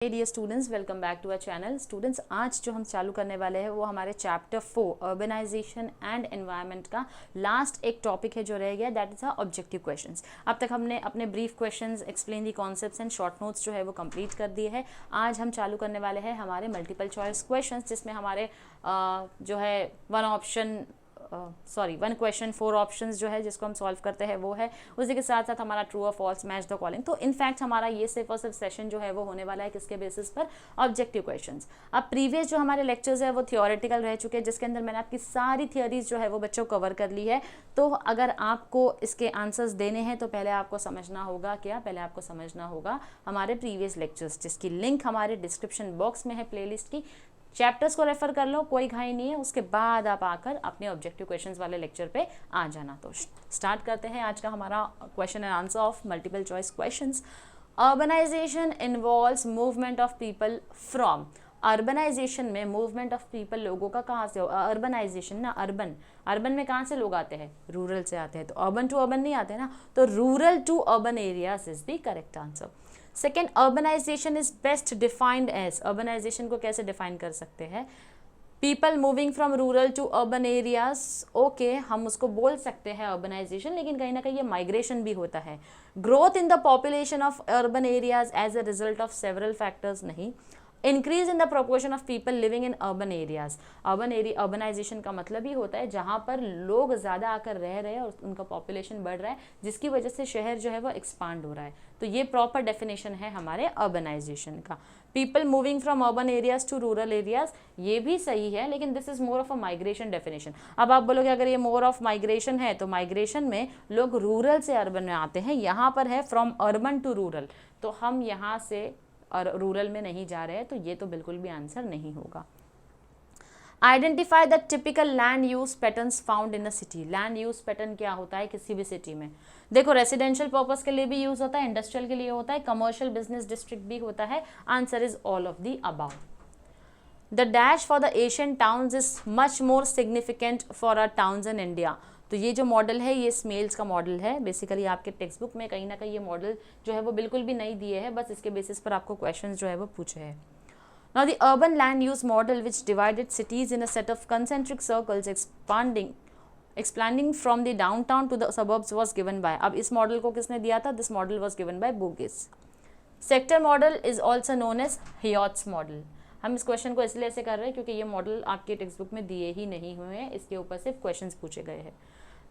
Dear students, welcome back to our channel. Students, आज जो हम चालू करने वाले हैं वो हमारे चैप्टर 4 अर्बनाइजेशन एंड एनवायरनमेंट का लास्ट एक टॉपिक है जो रह गया, दैट इज ऑब्जेक्टिव क्वेश्चंस। अब तक हमने अपने brief questions, explain the concepts and short notes जो है वो कंप्लीट कर दिए हैं। आज हम चालू करने वाले हैं हमारे मल्टीपल चॉइस क्वेश्चंस, जिसमें हमारे जो है वन क्वेश्चन 4 ऑप्शंस जो है जिसको हम सॉल्व करते हैं वो है। उसी के साथ साथ हमारा ट्रू और फॉल्स मैच द कॉलिंग। तो इनफैक्ट हमारा ये सिर्फ और सिर्फ सेशन जो है वो होने वाला है किसके बेसिस पर, ऑब्जेक्टिव क्वेश्चंस। अब प्रीवियस जो हमारे लेक्चर्स है वो थियोरेटिकल रह चुके हैं, जिसके अंदर मैंने आपकी सारी थियोरीज जो है वो बच्चों कवर कर ली है। तो अगर आपको इसके आंसर्स देने हैं तो पहले आपको समझना होगा हमारे प्रीवियस लेक्चर्स, जिसकी लिंक हमारे डिस्क्रिप्शन बॉक्स में है प्लेलिस्ट की। चैप्टर्स को रेफर कर लो, कोई घाई नहीं है। उसके बाद आप आकर अपने ऑब्जेक्टिव क्वेश्चंस वाले लेक्चर पे आ जाना। तो स्टार्ट करते हैं आज का हमारा question and answer of multiple choice questions. Urbanisation involves movement of people from. Urbanisation में मूवमेंट ऑफ पीपल, लोगों का कहाँ से हो? अर्बनाइजेशन ना, अर्बन में कहाँ से लोग आते हैं? रूरल से आते हैं। तो अर्बन टू अर्बन नहीं आते ना, तो rural to urban areas is the correct answer. Second, urbanisation is best defined as. Urbanisation को कैसे डिफाइन कर सकते हैं? People moving from rural to urban areas. Okay, हम उसको बोल सकते हैं अर्बनाइजेशन, लेकिन कहीं ना कहीं ये माइग्रेशन भी होता है। Growth in the population of urban areas as a result of several factors नहीं। Increase in the proportion of people living in urban areas. Urbanisation का मतलब ही होता है जहाँ पर लोग ज़्यादा आकर रह रहे हैं और उनका पॉपुलेशन बढ़ रहा है, जिसकी वजह से शहर जो है वो एक्सपांड हो रहा है। तो ये प्रॉपर डेफिनेशन है हमारे अर्बनाइजेशन का। People moving from urban areas to rural areas, ये भी सही है, लेकिन this is more of a migration definition. अब आप बोलोगे अगर ये मोर ऑफ माइग्रेशन है तो माइग्रेशन में लोग रूरल से अर्बन में आते हैं, यहाँ पर है फ्रॉम अर्बन टू रूरल, तो हम यहाँ से और रूरल में नहीं जा रहे हैं, तो ये तो बिल्कुल भी आंसर नहीं होगा। Identify the typical land use patterns found in a city. Land use pattern क्या होता है किसी भी सिटी में? देखो, रेसिडेंशियल पर्पस के लिए भी यूज होता है, इंडस्ट्रियल के लिए होता है, कमर्शियल बिजनेस डिस्ट्रिक्ट भी होता है। Answer is all of the above. The dash for the Asian towns is much more significant for our towns in India. तो ये जो मॉडल है ये स्मेल्स का मॉडल है। बेसिकली आपके टेक्स्ट बुक में कहीं ना कहीं ये मॉडल जो है वो बिल्कुल भी नहीं दिए है, बस इसके बेसिस पर आपको क्वेश्चंस जो है वो पूछे हैं। Now the urban land use model, which divided cities in a set of concentric circles expanding from the downtown to the suburbs, was given by। अब इस मॉडल को किसने दिया था? This model was given by Bourges। Sector model is also known as Heot's model। हम इस question को इसलिए ऐसे कर रहे हैं क्योंकि ये मॉडल आपके टेक्स्ट बुक में दिए ही नहीं हुए हैं, इसके ऊपर सिर्फ क्वेश्चंस पूछे गए हैं।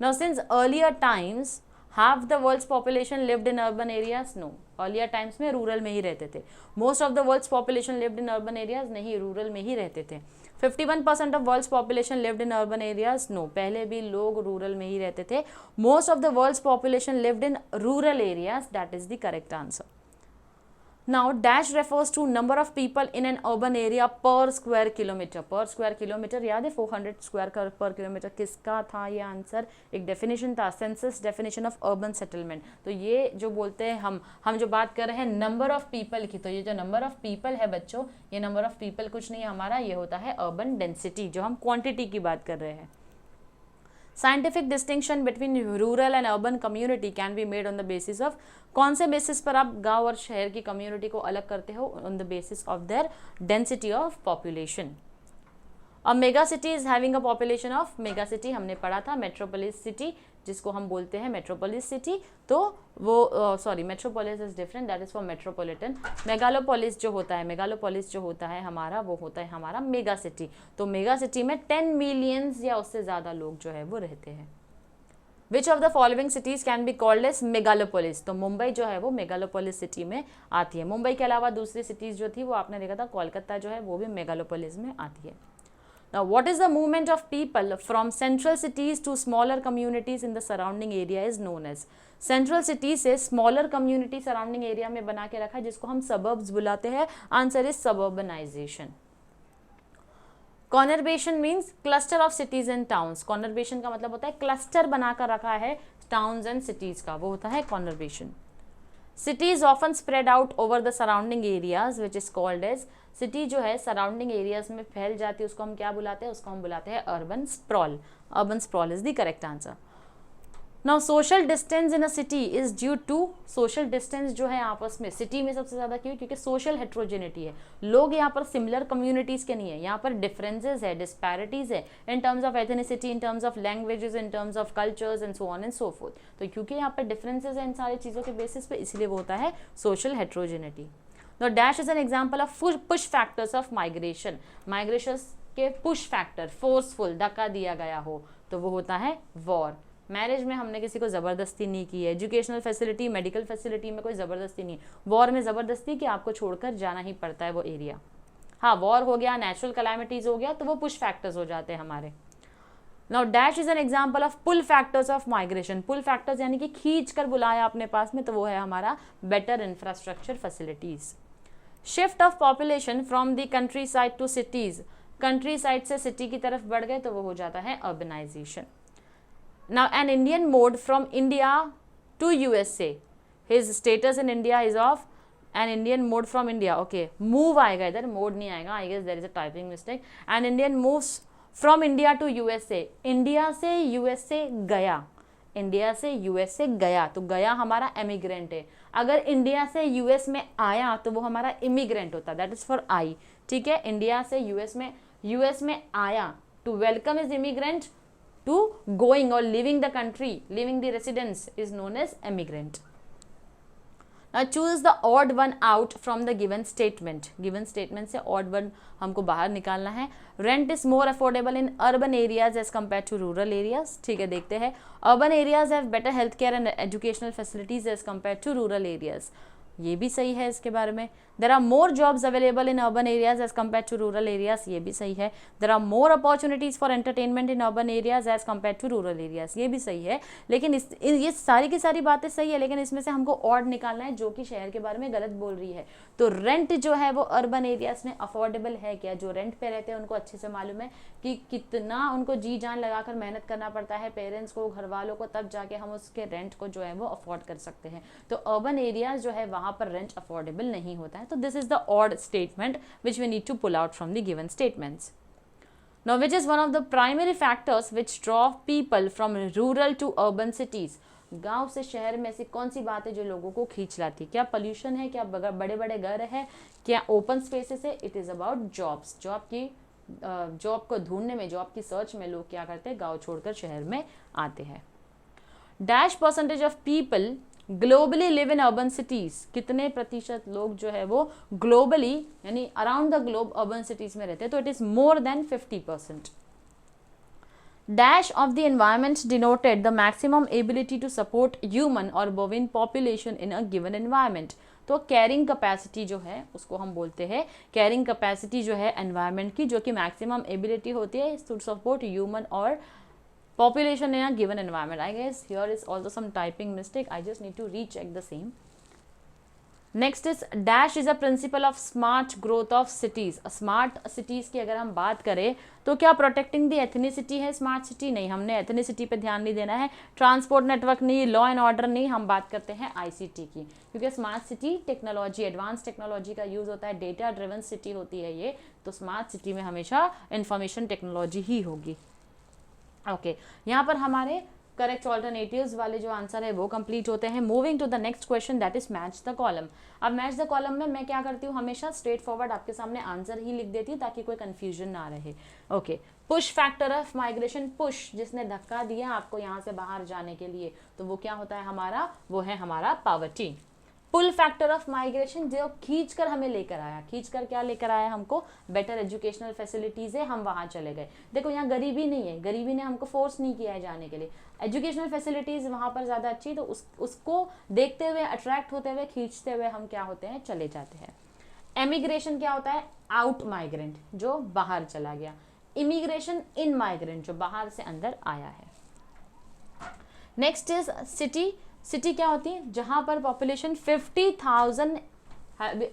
Now since earlier times have the world's population lived in urban areas? No। earlier times में रूरल में ही रहते थे। most of the world's population lived in urban areas? नहीं, रूरल में ही रहते थे। 51% of world's population lived in urban areas? No। पहले भी लोग रूरल में ही रहते थे। most of the world's population lived in rural areas। that is the correct answer। Now dash refers to number of people in an urban area per square kilometer। per square kilometer याद है 400 square पर kilometre किसका था ये answer? एक definition था, census definition of urban settlement. तो ये जो बोलते हैं हम जो बात कर रहे हैं नंबर ऑफ पीपल की, तो ये जो नंबर ऑफ पीपल है बच्चों, ये नंबर ऑफ पीपल कुछ नहीं हमारा, ये होता है अर्बन डेंसिटी, जो हम क्वांटिटी की बात कर रहे हैं। Scientific distinction between rural and urban community can be made on the basis of. कौन से बेसिस पर आप गांव और शहर की कम्युनिटी को अलग करते हो? On the basis of their density of population. A mega city is having a population of, mega city हमने पढ़ा था मेट्रोपोलिस सिटी, जिसको हम बोलते हैं मेट्रोपोलिस सिटी। तो वो metropolis is different, that is for metropolitan. Megalopolis जो होता है हमारा, वो होता है हमारा मेगा सिटी। तो मेगा सिटी में 10 मिलियंस या उससे ज़्यादा लोग जो है वो रहते हैं। Which of the following cities can be called as megalopolis? तो मुंबई जो है वो मेगालोपोलिस सिटी में आती है। मुंबई के अलावा दूसरी सिटीज जो थी वो आपने देखा था, कोलकाता जो है वो भी मेगालोपोलिस में आती है। Now, what is the movement of people from central cities to smaller communities in the surrounding area is known as। central city से smaller community surrounding area में बना के रखा है, जिसको हम suburbs बुलाते हैं। Answer is suburbanization। Conurbation means cluster of cities and towns. Conurbation का मतलब होता है क्लस्टर बनाकर रखा है टाउन्स एंड सिटीज का, वो होता है conurbation. Cities often spread out over the surrounding areas which is called edge. City जो है सराउंडिंग एरियाज में फैल जाती है, उसको हम क्या बुलाते हैं? उसको हम बुलाते हैं urban sprawl. Urban sprawl is the correct answer. Now social distance in a city is due to, social distance जो है आपस में सिटी में सबसे ज्यादा क्यों, क्योंकि सोशल हेट्रोजेनिटी है, लोग यहाँ पर सिमिलर कम्युनिटीज के नहीं है, यहाँ पर डिफरेंसेस है, डिस्पैरिटीज है in terms of ethnicity, in terms of languages, in terms of cultures and so on and so fourth. तो क्योंकि यहाँ पर डिफरेंसेस है इन सारी चीजों के बेसिस पे, इसलिए वो होता है social heterogeneity. The dash is an example of push factors of migration, migration के पुश फैक्टर, फोर्सफुल, धक्का दिया गया हो, तो वो होता है वॉर। मैरिज में हमने किसी को ज़बरदस्ती नहीं की है, एजुकेशनल फैसिलिटी, मेडिकल फैसिलिटी में कोई ज़बरदस्ती नहीं, वॉर में ज़बरदस्ती कि आपको छोड़कर जाना ही पड़ता है वो एरिया। हाँ, वॉर हो गया, नेचुरल कैलामिटीज हो गया, तो वो पुश फैक्टर्स हो जाते हैं हमारे। Now dash is an example of pull factors of migration, pull factors यानी कि खींच कर बुलाया अपने पास में, तो वो है हमारा better infrastructure facilities. Shift of population from the countryside to cities, countryside से सिटी की तरफ बढ़ गए तो वो हो जाता है urbanisation. Now an Indian moved from India to USA. His status in India is of an Indian moved from India. Okay, move आएगा इधर, mode नहीं आएगा. I guess there is a typing mistake. An Indian moves from India to USA. India से USA गया, India से USA गया, तो गया हमारा एमिग्रेंट है। अगर इंडिया से यूएस में आया तो वो हमारा इमिग्रेंट होता, दैट इज फॉर आई। ठीक है, इंडिया से यूएस में आया, to welcome is immigrant, to going or leaving the country, leaving the residence is known as emigrant. Now choose the odd one out from the given statement. Given statement से odd one हमको बाहर निकालना है। Rent is more affordable in urban areas as compared to rural areas. ठीक है, देखते हैं। Urban areas have better healthcare and educational facilities as compared to rural areas. ये भी सही है इसके बारे में। There are more jobs available in urban areas as compare to rural areas, ये भी सही है। There are more opportunities for entertainment in urban areas as compare to rural areas, ये भी सही है। लेकिन ये सारी की सारी बातें सही है, लेकिन इसमें से हमको ऑड निकालना है जो कि शहर के बारे में गलत बोल रही है। तो रेंट जो है वो अर्बन एरियाज में अफोर्डेबल है क्या? जो रेंट पे रहते हैं उनको अच्छे से मालूम है कि कितना उनको जी जान लगाकर मेहनत करना पड़ता है पेरेंट्स को, घर वालों को, तब जाके हम उसके रेंट को जो है वो अफोर्ड कर सकते हैं। तो अर्बन एरियाज जो है वहां पर रेंट अफोर्डेबल नहीं होता है। तो this is the odd statement which we need to pull out from the given statements. Now which is one of the primary factors which draw people from rural to urban cities? गांव से शहर में ऐसी कौन सी बात है जो लोगों को खींच लाती है? क्या पोल्यूशन है, क्या बड़े बड़े घर है, क्या ओपन स्पेसेस है? It is about jobs. Job को ढूंढने में, जॉब की सर्च में लोग क्या करते हैं? गांव छोड़कर शहर में आते हैं। Dash percentage of people globally live in urban cities, कितने प्रतिशत लोग जो है वो ग्लोबली यानी around the globe urban cities में रहते हैं? तो it is more than 50%। Dash of the environment denoted the maximum ability to support human और bovine population in a given environment. तो कैरिंग कैपेसिटी जो है उसको हम बोलते हैं, कैरिंग कैपेसिटी जो है एनवायरमेंट की, जो कि मैक्सिमम एबिलिटी होती है टू सपोर्ट ह्यूमन और population in a given environment. I guess here is also some typing mistake. I just need to recheck the same. Next is dash is a principle of smart growth of cities. Smart cities की अगर हम बात करें तो क्या protecting the ethnicity है smart city? नहीं, हमने ethnicity पे ध्यान नहीं देना है। ट्रांसपोर्ट नेटवर्क नहीं, लॉ एंड ऑर्डर नहीं, हम बात करते हैं ICT की, क्योंकि smart city technology, advance technology का यूज होता है, डेटा ड्रिवन सिटी होती है ये, तो स्मार्ट सिटी में हमेशा इंफॉर्मेशन टेक्नोलॉजी ही होगी। ओके, यहाँ पर हमारे करेक्ट ऑल्टरनेटिव्स वाले जो आंसर है वो कंप्लीट होते हैं। Moving to the next question that is match the column. अब मैच द कॉलम में मैं क्या करती हूँ, हमेशा स्ट्रेट फॉरवर्ड आपके सामने आंसर ही लिख देती हूँ ताकि कोई कंफ्यूजन ना रहे। Okay, push factor of migration, push जिसने धक्का दिया आपको यहाँ से बाहर जाने के लिए, तो वो क्या होता है हमारा? वो है हमारा poverty. Pull factor of migration जो खींच कर हमें लेकर आया, खींच कर क्या लेकर आया हमको? बेटर एजुकेशनल फैसिलिटीज है, हम वहां चले गए। देखो यहाँ गरीबी नहीं है, गरीबी ने हमको फोर्स नहीं किया है जाने के लिए, एजुकेशनल फैसिलिटीज वहां पर ज्यादा अच्छी, तो उसको देखते हुए, अट्रैक्ट होते हुए, खींचते हुए हम क्या होते हैं? चले जाते हैं। एमिग्रेशन क्या होता है? आउट माइग्रेंट, जो बाहर चला गया। इमिग्रेशन इन माइग्रेंट, जो बाहर से अंदर आया है। Next is city. सिटी क्या होती है? जहां पर पॉपुलेशन 50,000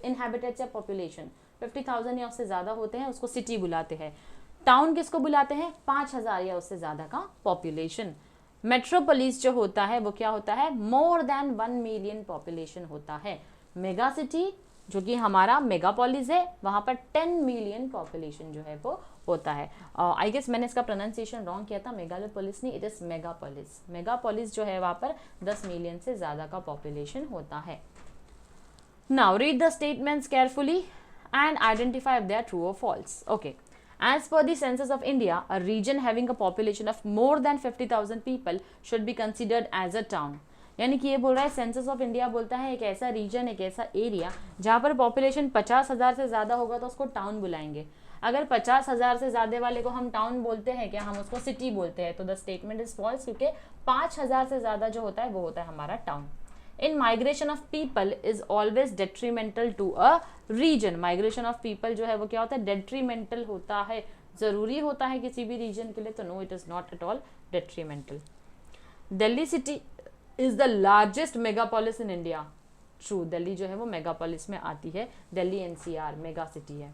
इनहैबिटेट्स या पॉपुलेशन 50,000 या उससे ज्यादा होते हैं उसको सिटी बुलाते हैं। टाउन किसको बुलाते हैं? 5,000 या उससे ज्यादा का पॉपुलेशन। मेट्रोपोलिस जो होता है वो क्या होता है? मोर देन 1 मिलियन पॉपुलेशन होता है। मेगा सिटी जो कि हमारा मेगापोलिस है, वहाँ पर 10 मिलियन पॉपुलेशन जो है वो होता है। आई गेस मैंने इसका प्रोनाउंसिएशन रॉन्ग किया था, मेगालोपोलिस नहीं, इट इज़ मेगापोलिस। मेगापोलिस जो है वहाँ पर 10 मिलियन से ज़्यादा का पॉपुलेशन होता है। Now read the statements carefully and identify if they are true or false. Okay. As per the census of India, a region having a population of more than 50,000 people should be considered as a town. यानी कि ये बोल रहा है census of India बोलता है एक ऐसा रीजन, एक ऐसा एरिया जहाँ पर पॉपुलेशन 50,000 से ज़्यादा होगा तो उसको टाउन बुलाएंगे। अगर 50,000 से ज़्यादा वाले को हम टाउन बोलते हैं क्या, हम उसको सिटी बोलते हैं, तो द स्टेटमेंट इज फॉल्स, क्योंकि 5,000 से ज़्यादा जो होता है वो होता है हमारा town. In migration of people is always detrimental to a region. Migration of people जो है वो क्या होता है, detrimental होता है, ज़रूरी होता है किसी भी region के लिए, तो no, it is not at all detrimental. Delhi city is the largest megapolis in India. True, Delhi जो है वो megapolis में आती है, दिल्ली NCR mega city है.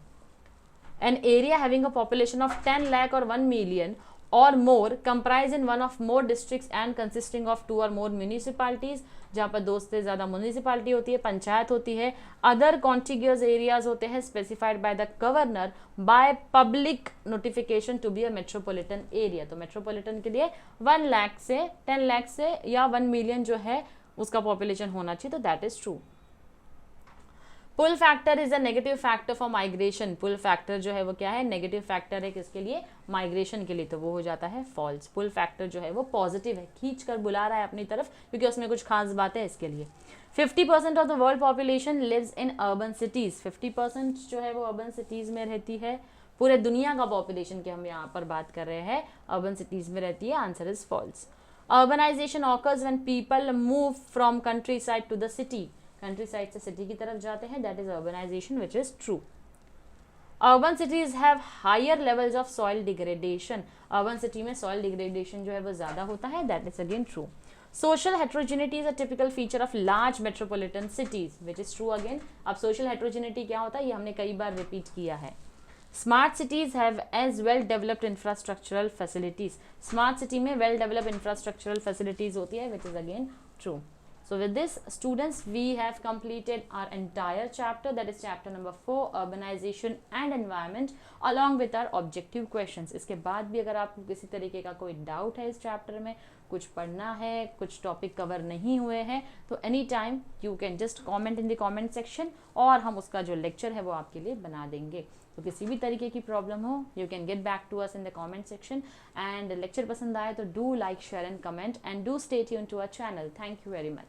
An area having a population of 10 lakh or 1 million or more comprise in one of more districts and consisting of 2 or more municipalities, जहाँ पर 2 से ज़्यादा म्यूनिसिपालिटी होती है, पंचायत होती है। अदर कॉन्टिग्यूअस एरियाज होते हैं specified by the governor by public notification to be a metropolitan area. तो मेट्रोपॉलिटन के लिए 1 लाख से 10 लाख से या 1 मिलियन जो है उसका पॉपुलेशन होना चाहिए, तो that is true. Pull factor is a negative factor for migration. Pull factor जो है वो क्या है, नेगेटिव फैक्टर है किसके लिए, माइग्रेशन के लिए, तो वो हो जाता है फॉल्स। पुल फैक्टर जो है वो पॉजिटिव है, खींच कर बुला रहा है अपनी तरफ, क्योंकि उसमें कुछ खास बात है इसके लिए। 50% of the world population lives in urban cities. 50% जो है वो अर्बन सिटीज में रहती है। पूरे दुनिया का पॉपुलेशन की हम यहाँ पर बात कर रहे हैं, अर्बन सिटीज में रहती है, answer is false. Urbanization occurs when people move from countryside to the city. Countryside से सिटी की तरफ जाते हैं, that is urbanization, which is true. Urban cities have higher levels of soil degradation. Urban city में soil degradation जो है वो ज्यादा होता है, that is again true. Social heterogeneity is a typical feature of large metropolitan cities, which is true again. अब social heterogeneity क्या होता है, ये हमने कई बार रिपीट किया है। Smart cities have as well developed infrastructural facilities. Smart city में वेल डेवलप्ड इंफ्रास्ट्रक्चरल फैसिलिटीज होती है, which is again true. So with this, students, we have completed our entire chapter, that is chapter number 4, urbanization and environment, along with our objective questions. इसके बाद भी अगर आपको किसी तरीके का कोई डाउट है इस चैप्टर में, कुछ पढ़ना है, कुछ टॉपिक कवर नहीं हुए हैं, तो any time you can just comment in the comment section, और हम उसका जो लेक्चर है वो आपके लिए बना देंगे। तो किसी भी तरीके की प्रॉब्लम हो, you can get back to us in the comment section. And lecture पसंद आए तो do like, share and comment, and do stay tuned to our channel. Thank you very much.